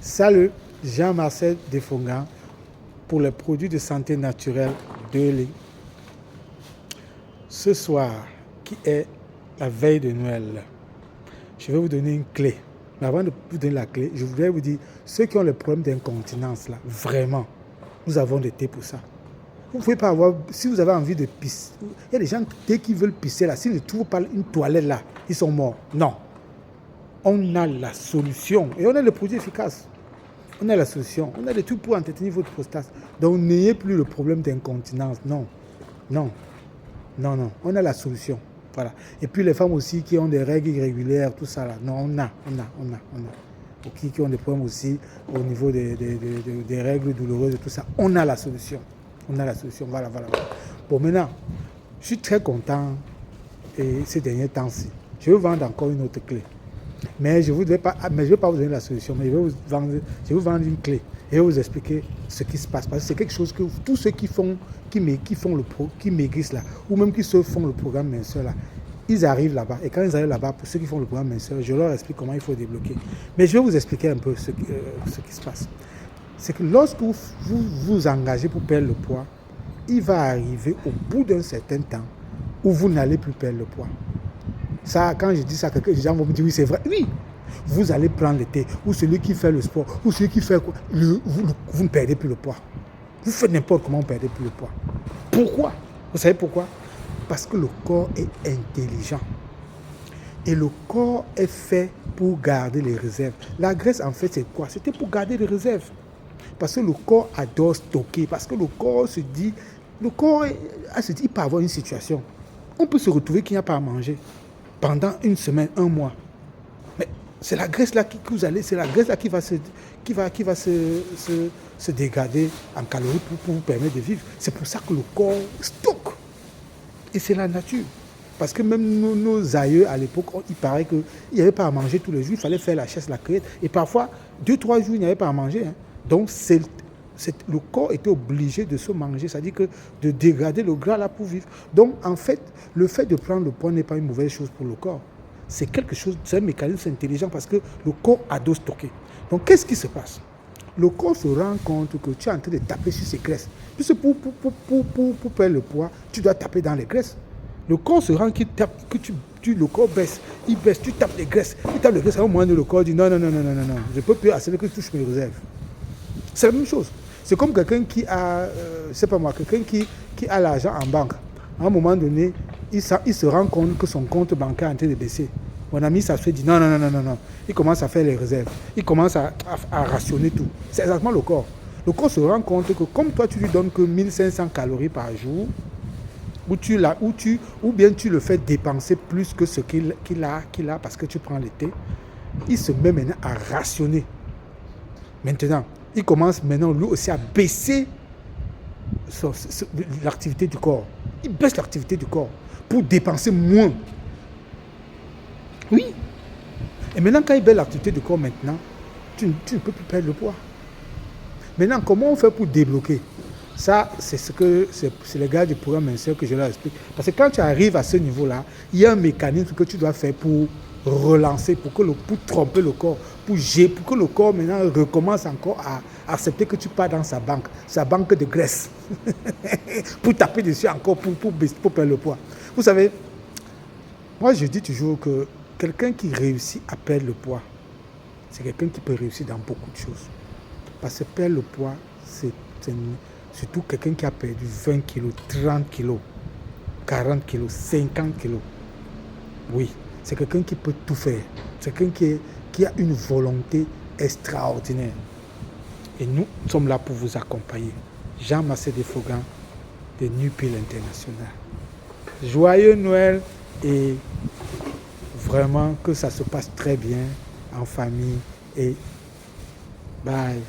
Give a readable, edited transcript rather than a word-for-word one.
Salut, Jean-Marcel Defongan pour les produits de santé naturelle de l'île. Ce soir, qui est la veille de Noël, je vais vous donner une clé. Mais avant de vous donner la clé, je voudrais vous dire, ceux qui ont le problème d'incontinence, là, vraiment, nous avons des thés pour ça. Vous ne pouvez pas avoir, si vous avez envie de pisser, il y a des gens, dès qu'ils veulent pisser là, s'ils ne trouvent pas une toilette là, ils sont morts. Non. On a la solution et on a le produit efficace. On a la solution. On a des trucs pour entretenir votre prostate. Donc n'ayez plus le problème d'incontinence. Non. Non. Non, non. On a la solution. Voilà. Et puis les femmes aussi qui ont des règles irrégulières, tout ça là. Non, on a. Qui ont des problèmes aussi au niveau des règles douloureuses et tout ça. On a la solution. On a la solution. Voilà. Bon, maintenant, je suis très content et ces derniers temps-ci. Je vais vous vendre encore une autre clé. Mais je ne vais pas vous donner la solution, mais je vais vous vendre une clé et vous expliquer ce qui se passe. Parce que c'est quelque chose que tous ceux qui maigrissent là, ou même qui se font le programme minceur là, ils arrivent là-bas. Et quand ils arrivent là-bas, pour ceux qui font le programme minceur, je leur explique comment il faut débloquer. Mais je vais vous expliquer un peu ce qui se passe. C'est que lorsque vous vous engagez pour perdre le poids, il va arriver au bout d'un certain temps où vous n'allez plus perdre le poids. Ça, quand je dis ça, les gens vont me dire oui, c'est vrai. Oui, vous allez prendre le thé, ou celui qui fait le sport, ou celui qui fait quoi, vous ne perdez plus le poids. Vous faites n'importe comment, vous ne perdez plus le poids. Pourquoi? Vous savez pourquoi? Parce que le corps est intelligent. Et le corps est fait pour garder les réserves. La graisse, en fait, c'est quoi? C'était pour garder les réserves. Parce que le corps adore stocker. Parce que le corps se dit, il peut avoir une situation. On peut se retrouver qu'il n'y a pas à manger pendant une semaine, un mois. Mais c'est la graisse là c'est la graisse là qui va se dégrader en calories pour vous permettre de vivre. C'est pour ça que le corps stocke. Et c'est la nature. Parce que même nos aïeux à l'époque, il paraît qu'il n'y avait pas à manger tous les jours, il fallait faire la chasse, la cueillette. Et parfois, 2-3 jours, il n'y avait pas à manger. Donc le corps était obligé de se manger, c'est-à-dire que de dégrader le gras là pour vivre. Donc en fait, le fait de prendre le poids n'est pas une mauvaise chose pour le corps. C'est quelque chose, c'est un mécanisme intelligent parce que le corps adore stocker. Donc qu'est-ce qui se passe? Le corps se rend compte que tu es en train de taper sur ces graisses. Puisque pour perdre le poids, tu dois taper dans les graisses. Le corps se rend qu'il tape, le corps baisse, il baisse, tu tapes les graisses, à un moment donné, le corps dit non, je ne peux plus accepter que tu touches mes réserves. C'est la même chose. C'est comme quelqu'un qui a, qui a l'argent en banque. À un moment donné, il se rend compte que son compte bancaire est en train de baisser. Mon ami, ça se dit non. Il commence à faire les réserves. Il commence à rationner tout. C'est exactement le corps. Le corps se rend compte que comme toi, tu lui donnes que 1500 calories par jour, ou bien tu le fais dépenser plus que ce qu'il a parce que tu prends le thé, il se met maintenant à rationner. Maintenant, il commence maintenant lui aussi à baisser l'activité du corps. Il baisse l'activité du corps pour dépenser moins. Oui. Et maintenant, quand il baisse l'activité du corps, maintenant, tu ne peux plus perdre le poids. Maintenant, comment on fait pour débloquer? Ça, c'est les gars du programme minceur que je leur explique. Parce que quand tu arrives à ce niveau-là, il y a un mécanisme que tu dois faire pour relancer, pour tromper le corps, pour que le corps maintenant recommence encore à accepter que tu pars dans sa banque de graisse, pour taper dessus encore, pour perdre le poids. Vous savez, moi je dis toujours que quelqu'un qui réussit à perdre le poids, c'est quelqu'un qui peut réussir dans beaucoup de choses. Parce que perdre le poids, c'est surtout quelqu'un qui a perdu 20 kilos, 30 kilos, 40 kilos, 50 kilos. Oui, c'est quelqu'un qui peut tout faire. C'est quelqu'un qui a une volonté extraordinaire. Et nous sommes là pour vous accompagner. Jean-Marcel Defongan de Nupil International. Joyeux Noël et vraiment que ça se passe très bien en famille et bye.